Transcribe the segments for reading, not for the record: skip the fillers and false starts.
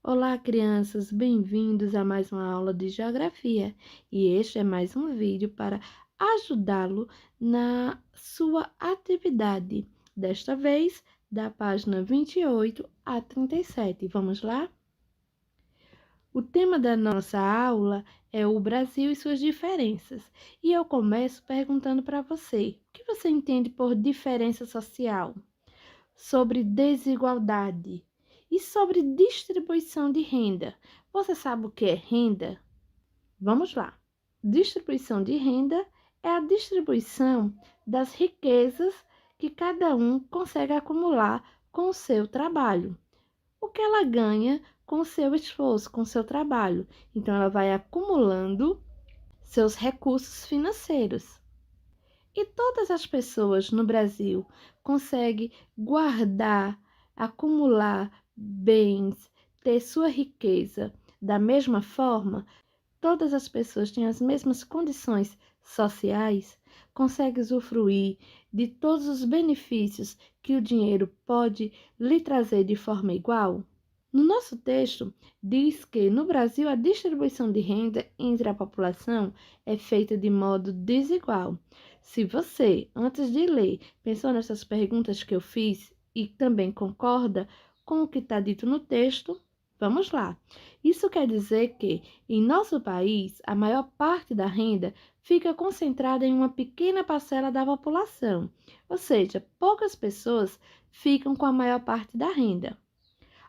Olá, crianças, bem-vindos a mais uma aula de Geografia. E este é mais um vídeo para ajudá-lo na sua atividade. Desta vez, da página 28 a 37. Vamos lá? O tema da nossa aula é o Brasil e suas diferenças. E eu começo perguntando para você: o que você entende por diferença social? Sobre desigualdade e sobre distribuição de renda. Você sabe o que é renda? Vamos lá. Distribuição de renda é a distribuição das riquezas que cada um consegue acumular com o seu trabalho. O que ela ganha com o seu esforço, com o seu trabalho. Então, ela vai acumulando seus recursos financeiros. E todas as pessoas no Brasil conseguem guardar, acumular bens, ter sua riqueza da mesma forma? Todas as pessoas têm as mesmas condições sociais? Conseguem usufruir de todos os benefícios que o dinheiro pode lhe trazer de forma igual? No nosso texto, diz que no Brasil a distribuição de renda entre a população é feita de modo desigual. Se você, antes de ler, pensou nessas perguntas que eu fiz e também concorda com o que está dito no texto, vamos lá. Isso quer dizer que, em nosso país, a maior parte da renda fica concentrada em uma pequena parcela da população, ou seja, poucas pessoas ficam com a maior parte da renda.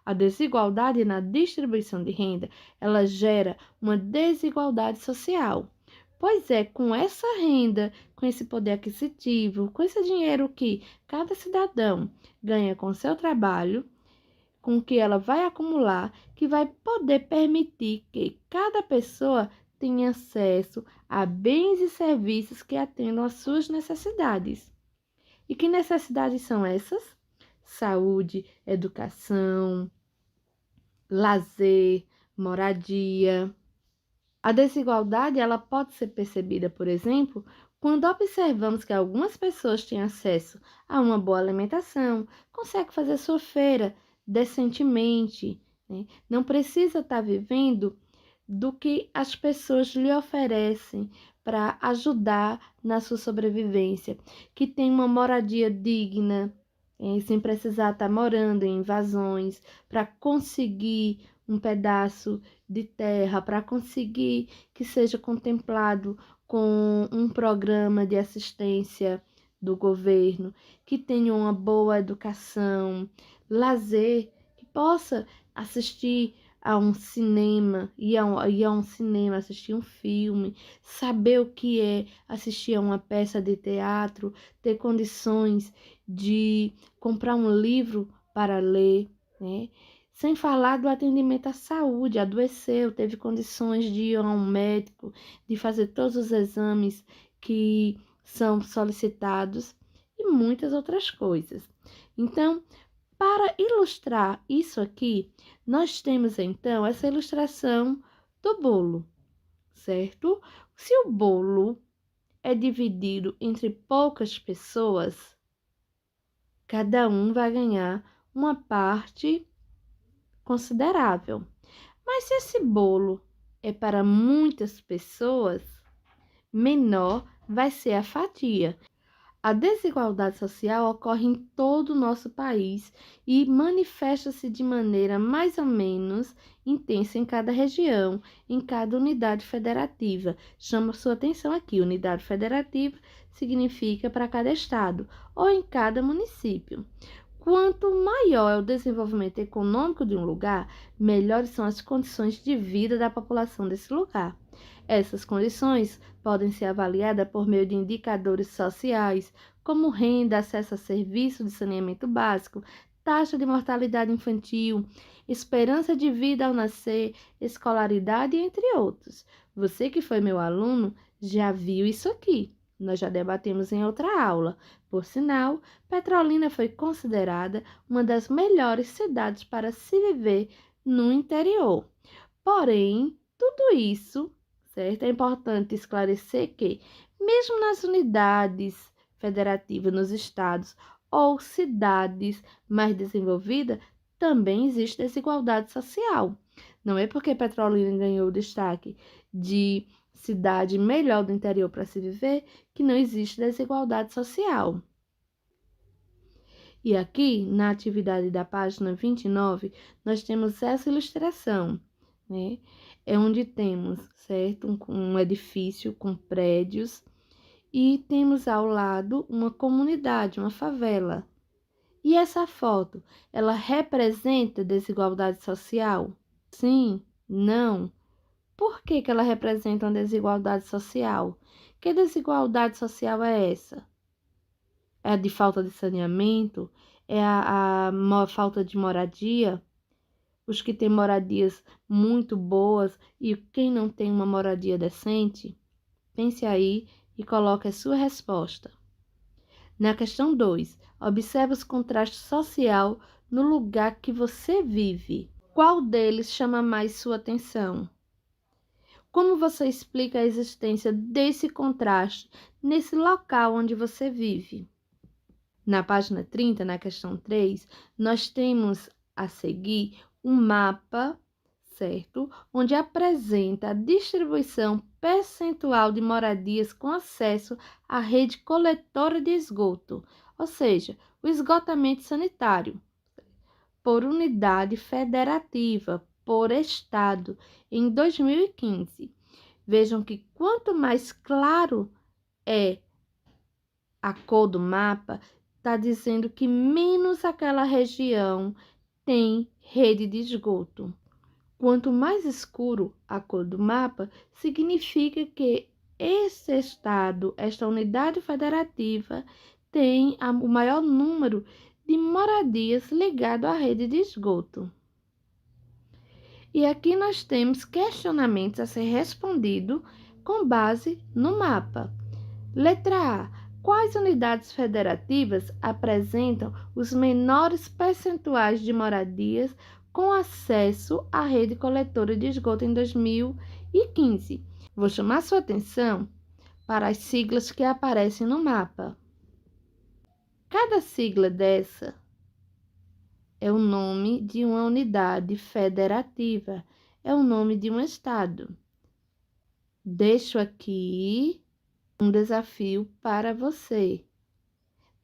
A desigualdade na distribuição de renda, ela gera uma desigualdade social. Pois é, com essa renda, com esse poder aquisitivo, com esse dinheiro que cada cidadão ganha com seu trabalho, com que ela vai acumular, que vai poder permitir que cada pessoa tenha acesso a bens e serviços que atendam às suas necessidades. E que necessidades são essas? Saúde, educação, lazer, moradia. A desigualdade ela pode ser percebida, por exemplo, quando observamos que algumas pessoas têm acesso a uma boa alimentação, conseguem fazer sua feira decentemente, né? Não precisa estar vivendo do que as pessoas lhe oferecem para ajudar na sua sobrevivência, que tem uma moradia digna, sem precisar estar morando em invasões, para conseguir um pedaço de terra, para conseguir que seja contemplado com um programa de assistência do governo, que tenha uma boa educação, lazer, que possa assistir a um cinema, ir a um cinema, assistir um filme, saber o que é assistir a uma peça de teatro, ter condições de comprar um livro para ler, né? Sem falar do atendimento à saúde, adoeceu, teve condições de ir a um médico, de fazer todos os exames que são solicitados e muitas outras coisas. Então, para ilustrar isso aqui, nós temos então essa ilustração do bolo, certo? Se o bolo é dividido entre poucas pessoas, cada um vai ganhar uma parte considerável. Mas se esse bolo é para muitas pessoas, menor vai ser a fatia. A desigualdade social ocorre em todo o nosso país e manifesta-se de maneira mais ou menos intensa em cada região, em cada unidade federativa. Chamo sua atenção aqui, unidade federativa significa para cada estado ou em cada município. Quanto maior é o desenvolvimento econômico de um lugar, melhores são as condições de vida da população desse lugar. Essas condições podem ser avaliadas por meio de indicadores sociais, como renda, acesso a serviços de saneamento básico, taxa de mortalidade infantil, esperança de vida ao nascer, escolaridade, entre outros. Você que foi meu aluno já viu isso aqui. Nós já debatemos em outra aula. Por sinal, Petrolina foi considerada uma das melhores cidades para se viver no interior. Porém, tudo isso, certo? É importante esclarecer que, mesmo nas unidades federativas, nos estados ou cidades mais desenvolvidas, também existe desigualdade social. Não é porque Petrolina ganhou o destaque de cidade melhor do interior para se viver que não existe desigualdade social. E aqui, na atividade da página 29, nós temos essa ilustração, né? É onde temos, certo, um edifício com prédios e temos ao lado uma comunidade, uma favela. E essa foto, ela representa desigualdade social? Sim, não. Por que que ela representa uma desigualdade social? Que desigualdade social é essa? É a de falta de saneamento? É a falta de moradia? Os que têm moradias muito boas e quem não tem uma moradia decente? Pense aí e coloque a sua resposta. Na questão 2, observe os contrastes social no lugar que você vive. Qual deles chama mais sua atenção? Como você explica a existência desse contraste nesse local onde você vive? Na página 30, na questão 3, nós temos a seguir um mapa, certo? Onde apresenta a distribuição percentual de moradias com acesso à rede coletora de esgoto, ou seja, o esgotamento sanitário, por unidade federativa, por estado, em 2015. Vejam que quanto mais claro é a cor do mapa, está dizendo que menos aquela região tem rede de esgoto. Quanto mais escuro a cor do mapa, significa que esse estado, esta unidade federativa, tem o maior número de moradias ligado à rede de esgoto. E aqui nós temos questionamentos a ser respondido com base no mapa. Letra A. Quais unidades federativas apresentam os menores percentuais de moradias com acesso à rede coletora de esgoto em 2015? Vou chamar sua atenção para as siglas que aparecem no mapa. Cada sigla dessa é o nome de uma unidade federativa, é o nome de um estado. Deixo aqui um desafio para você.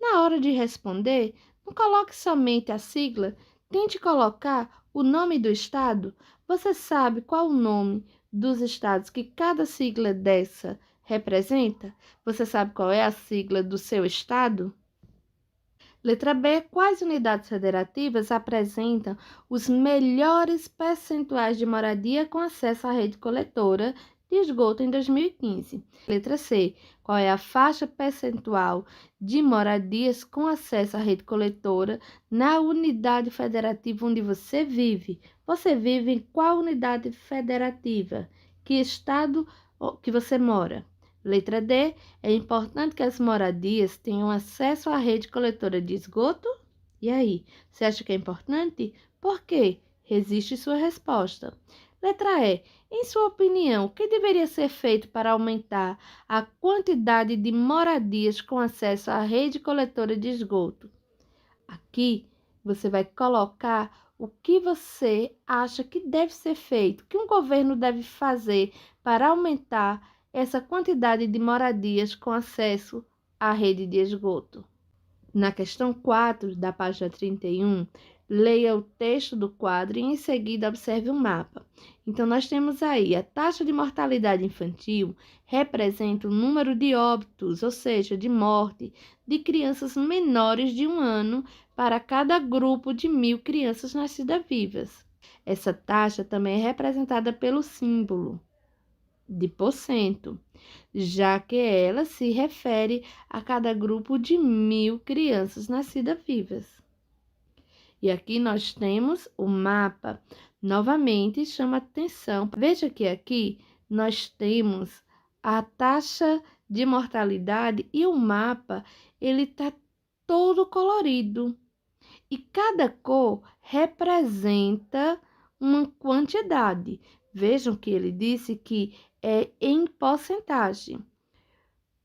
Na hora de responder, não coloque somente a sigla, tente colocar o nome do estado. Você sabe qual o nome dos estados que cada sigla dessa representa? Você sabe qual é a sigla do seu estado? Letra B. Quais unidades federativas apresentam os melhores percentuais de moradia com acesso à rede coletora de esgoto em 2015? Letra C. Qual é a faixa percentual de moradias com acesso à rede coletora na unidade federativa onde você vive? Você vive em qual unidade federativa? Que estado que você mora? Letra D. É importante que as moradias tenham acesso à rede coletora de esgoto? E aí, você acha que é importante? Por quê? Resiste sua resposta. Letra E. Em sua opinião, o que deveria ser feito para aumentar a quantidade de moradias com acesso à rede coletora de esgoto? Aqui, você vai colocar o que você acha que deve ser feito, o que um governo deve fazer para aumentar essa quantidade de moradias com acesso à rede de esgoto. Na questão 4 da página 31, leia o texto do quadro e em seguida observe o mapa. Então, nós temos aí a taxa de mortalidade infantil representa o número de óbitos, ou seja, de morte, de crianças menores de 1 ano para cada grupo de 1.000 crianças nascidas vivas. Essa taxa também é representada pelo símbolo de porcento, já que ela se refere a cada grupo de 1.000 crianças nascidas vivas. E aqui nós temos o mapa. Novamente, chama atenção. Veja que aqui nós temos a taxa de mortalidade e o mapa, ele está todo colorido. E cada cor representa uma quantidade. Vejam que ele disse que é em porcentagem.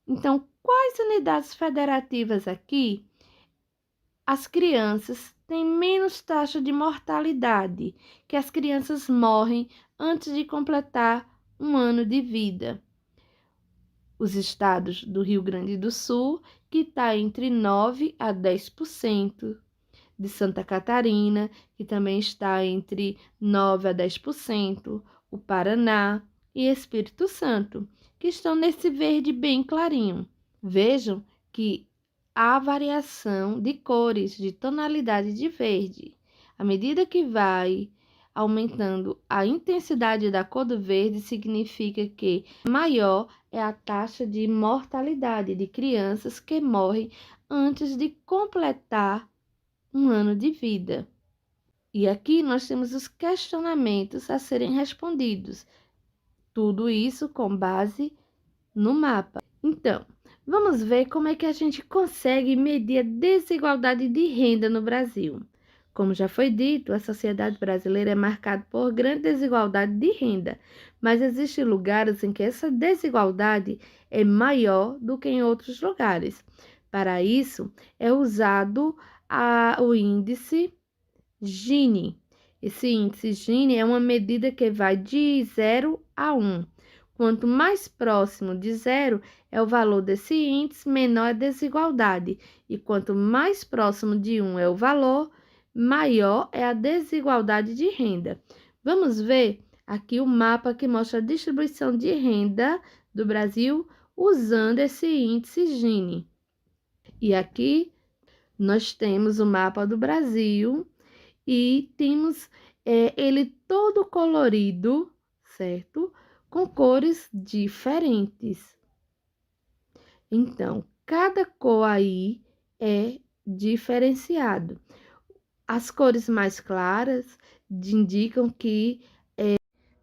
Então, quais unidades federativas aqui as crianças têm menos taxa de mortalidade, que as crianças morrem antes de completar um ano de vida. Os estados do Rio Grande do Sul, que está entre 9 a 10%, de Santa Catarina, que também está entre 9 a 10%, o Paraná e Espírito Santo, que estão nesse verde bem clarinho. Vejam que há variação de cores, de tonalidade de verde. À medida que vai aumentando a intensidade da cor do verde, significa que maior é a taxa de mortalidade de crianças que morrem antes de completar um ano de vida. E aqui nós temos os questionamentos a serem respondidos. Tudo isso com base no mapa. Então, vamos ver como é que a gente consegue medir a desigualdade de renda no Brasil. Como já foi dito, a sociedade brasileira é marcada por grande desigualdade de renda, mas existem lugares em que essa desigualdade é maior do que em outros lugares. Para isso, é usado o índice Gini. Esse índice Gini é uma medida que vai de 0 a 1. Quanto mais próximo de zero é o valor desse índice, menor é a desigualdade. E quanto mais próximo de 1 é o valor, maior é a desigualdade de renda. Vamos ver aqui o mapa que mostra a distribuição de renda do Brasil usando esse índice Gini. E aqui nós temos o mapa do Brasil e temos ele todo colorido, certo? Com cores diferentes. Então, cada cor aí é diferenciado. As cores mais claras indicam que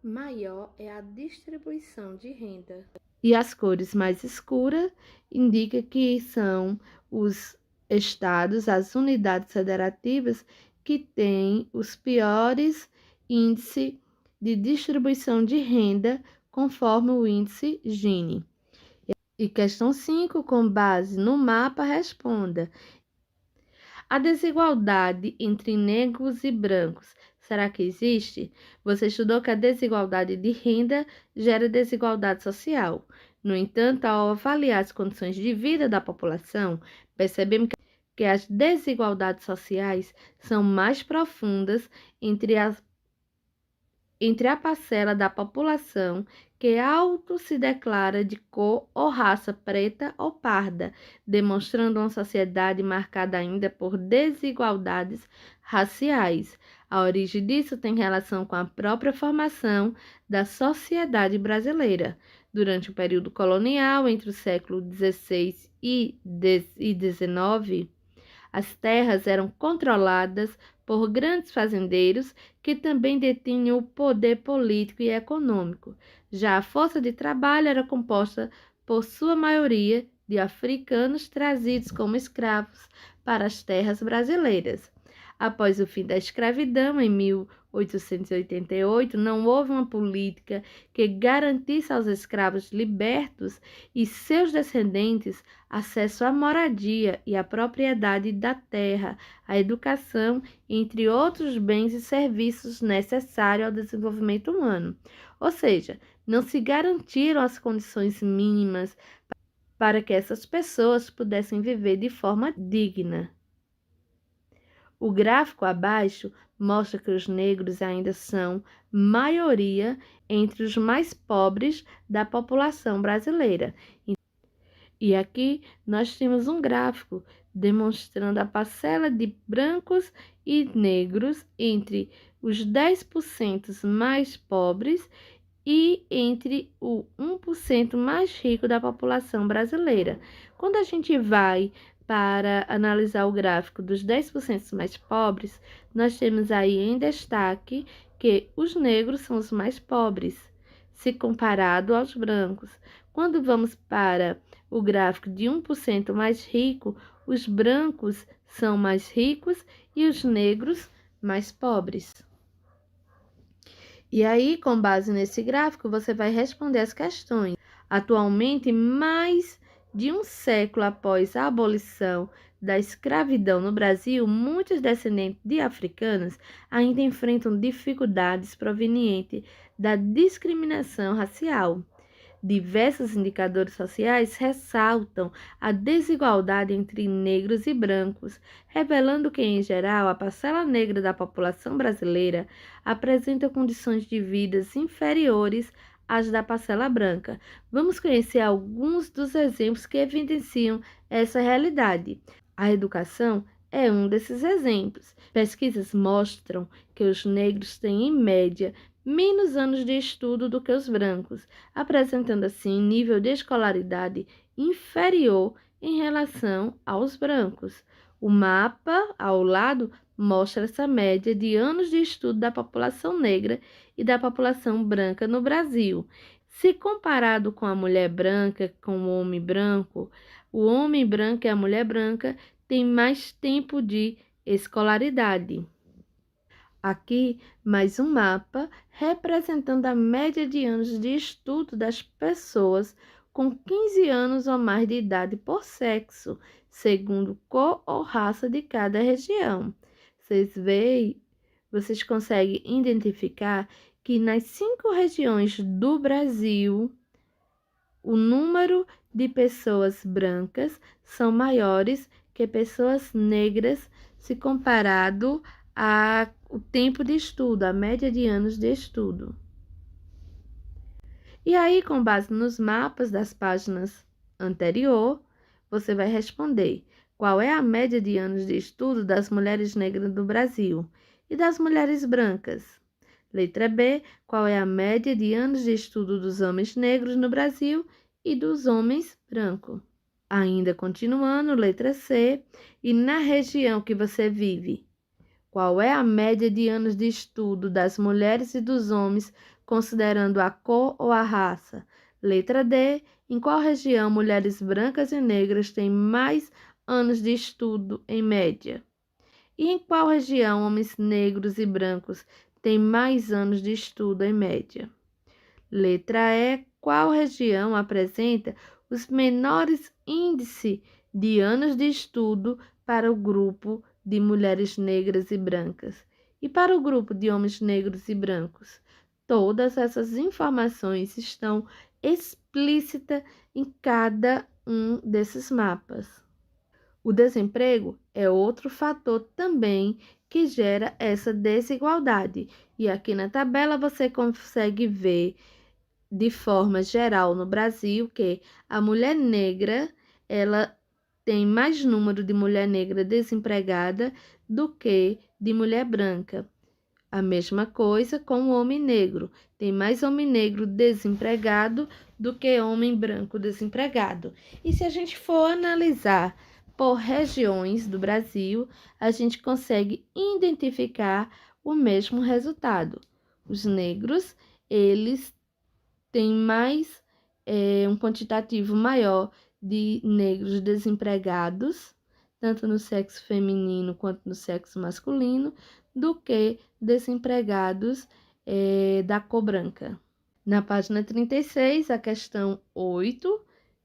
maior é a distribuição de renda. E as cores mais escuras indicam que são os estados, as unidades federativas que têm os piores índices de distribuição de renda, conforme o índice Gini. E questão 5, com base no mapa, responda. A desigualdade entre negros e brancos, será que existe? Você estudou que a desigualdade de renda gera desigualdade social. No entanto, ao avaliar as condições de vida da população, percebemos que as desigualdades sociais são mais profundas entre a parcela da população que auto se declara de cor ou raça preta ou parda, demonstrando uma sociedade marcada ainda por desigualdades raciais. A origem disso tem relação com a própria formação da sociedade brasileira. Durante o período colonial, entre o século XVI e XIX, as terras eram controladas por grandes fazendeiros que também detinham o poder político e econômico. Já a força de trabalho era composta, por sua maioria, de africanos trazidos como escravos para as terras brasileiras. Após o fim da escravidão, em 1888, não houve uma política que garantisse aos escravos libertos e seus descendentes acesso à moradia e à propriedade da terra, à educação, entre outros bens e serviços necessários ao desenvolvimento humano. Ou seja, não se garantiram as condições mínimas para que essas pessoas pudessem viver de forma digna. O gráfico abaixo mostra que os negros ainda são maioria entre os mais pobres da população brasileira. E aqui nós temos um gráfico demonstrando a parcela de brancos e negros entre os 10% mais pobres e entre o 1% mais rico da população brasileira. Quando a gente vai para analisar o gráfico dos 10% mais pobres, nós temos aí em destaque que os negros são os mais pobres, se comparado aos brancos. Quando vamos para o gráfico de 1% mais rico, os brancos são mais ricos e os negros mais pobres. E aí, com base nesse gráfico, você vai responder as questões. Atualmente, mais de um século após a abolição da escravidão no Brasil, muitos descendentes de africanos ainda enfrentam dificuldades provenientes da discriminação racial. Diversos indicadores sociais ressaltam a desigualdade entre negros e brancos, revelando que, em geral, a parcela negra da população brasileira apresenta condições de vida inferiores às da parcela branca. Vamos conhecer alguns dos exemplos que evidenciam essa realidade. A educação é um desses exemplos. Pesquisas mostram que os negros têm, em média, menos anos de estudo do que os brancos, apresentando assim nível de escolaridade inferior em relação aos brancos. O mapa ao lado mostra essa média de anos de estudo da população negra e da população branca no Brasil. Se comparado com a mulher branca, com o homem branco e a mulher branca têm mais tempo de escolaridade. Aqui, mais um mapa representando a média de anos de estudo das pessoas com 15 anos ou mais de idade por sexo, segundo cor ou raça de cada região. Vocês veem, vocês conseguem identificar que nas 5 regiões do Brasil, o número de pessoas brancas são maiores que pessoas negras se comparado o tempo de estudo, a média de anos de estudo. E aí, com base nos mapas das páginas anterior, você vai responder qual é a média de anos de estudo das mulheres negras do Brasil e das mulheres brancas. Letra B, qual é a média de anos de estudo dos homens negros no Brasil e dos homens brancos. Ainda continuando, letra C, e na região que você vive, qual é a média de anos de estudo das mulheres e dos homens, considerando a cor ou a raça? Letra D. Em qual região mulheres brancas e negras têm mais anos de estudo em média? E em qual região homens negros e brancos têm mais anos de estudo em média? Letra E. Qual região apresenta os menores índices de anos de estudo para o grupo de mulheres negras e brancas e para o grupo de homens negros e brancos? Todas essas informações estão explícitas em cada um desses mapas. O desemprego é outro fator também que gera essa desigualdade. E aqui na tabela você consegue ver de forma geral no Brasil que a mulher negra, ela tem mais número de mulher negra desempregada do que de mulher branca. A mesma coisa com o homem negro. Tem mais homem negro desempregado do que homem branco desempregado. E se a gente for analisar por regiões do Brasil, a gente consegue identificar o mesmo resultado. Os negros, eles têm mais um quantitativo maior de negros desempregados, tanto no sexo feminino quanto no sexo masculino, do que desempregados da cor branca. Na página 36, a questão 8,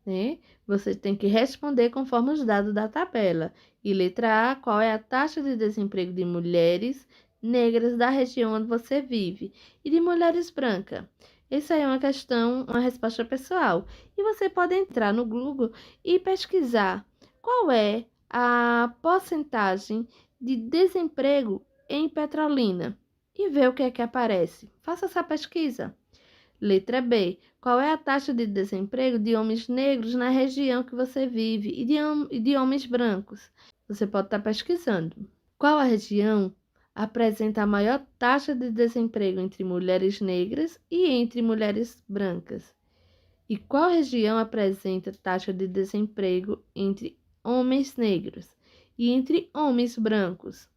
né? Você tem que responder conforme os dados da tabela. E letra A, qual é a taxa de desemprego de mulheres negras da região onde você vive e de mulheres brancas? Essa é uma questão, uma resposta pessoal. E você pode entrar no Google e pesquisar qual é a porcentagem de desemprego em Petrolina e ver o que é que aparece. Faça essa pesquisa. Letra B. Qual é a taxa de desemprego de homens negros na região que você vive e de homens brancos? Você pode estar pesquisando. Qual a região apresenta a maior taxa de desemprego entre mulheres negras e entre mulheres brancas? E qual região apresenta taxa de desemprego entre homens negros e entre homens brancos?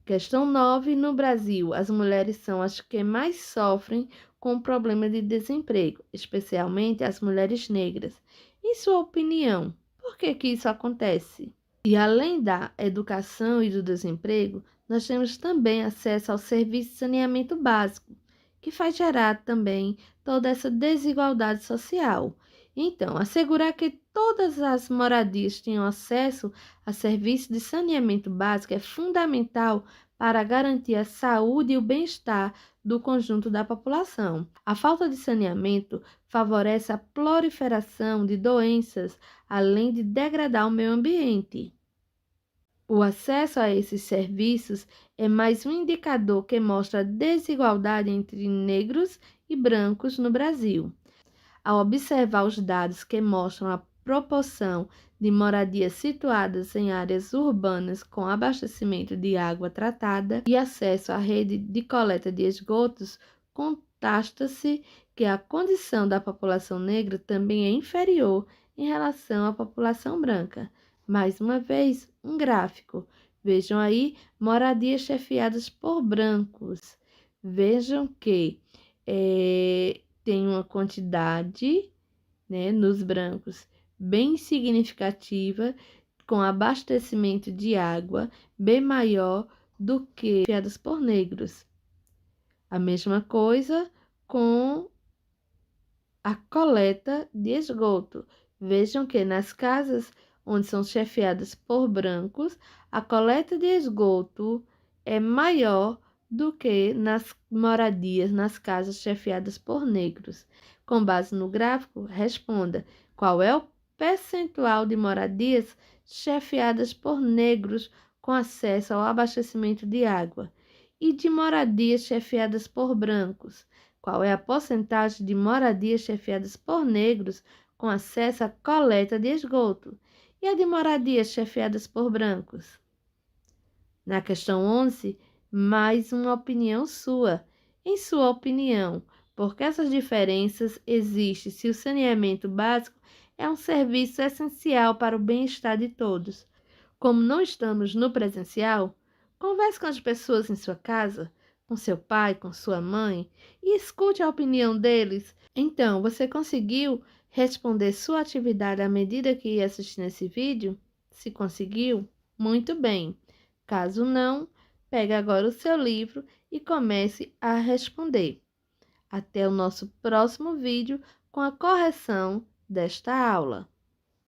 Questão 9. No Brasil, as mulheres são as que mais sofrem com o problema de desemprego, especialmente as mulheres negras. Em sua opinião, por que isso acontece? E além da educação e do desemprego, nós temos também acesso ao serviço de saneamento básico, que faz gerar também toda essa desigualdade social. Então, assegurar que todas as moradias tenham acesso a serviços de saneamento básico é fundamental para garantir a saúde e o bem-estar do conjunto da população. A falta de saneamento favorece a proliferação de doenças, além de degradar o meio ambiente. O acesso a esses serviços é mais um indicador que mostra a desigualdade entre negros e brancos no Brasil. Ao observar os dados que mostram a proporção de moradias situadas em áreas urbanas com abastecimento de água tratada e acesso à rede de coleta de esgotos, constata-se que a condição da população negra também é inferior em relação à população branca. Mais uma vez, um gráfico. Vejam aí, moradias chefiadas por brancos. Vejam que tem uma quantidade, nos brancos bem significativa, com abastecimento de água bem maior do que chefiadas por negros. A mesma coisa com a coleta de esgoto. Vejam que nas casas onde são chefiadas por brancos, a coleta de esgoto é maior do que nas moradias, nas casas chefiadas por negros. Com base no gráfico, responda qual é o percentual de moradias chefiadas por negros com acesso ao abastecimento de água e de moradias chefiadas por brancos. Qual é a porcentagem de moradias chefiadas por negros com acesso à coleta de esgoto e a de moradias chefiadas por brancos? Na questão 11, mais uma opinião sua. Em sua opinião, por que essas diferenças existem se o saneamento básico é um serviço essencial para o bem-estar de todos? Como não estamos no presencial, converse com as pessoas em sua casa, com seu pai, com sua mãe, e escute a opinião deles. Então, você conseguiu responder sua atividade à medida que ia assistindo esse vídeo? Se conseguiu, muito bem. Caso não, pegue agora o seu livro e comece a responder. Até o nosso próximo vídeo com a correção desta aula.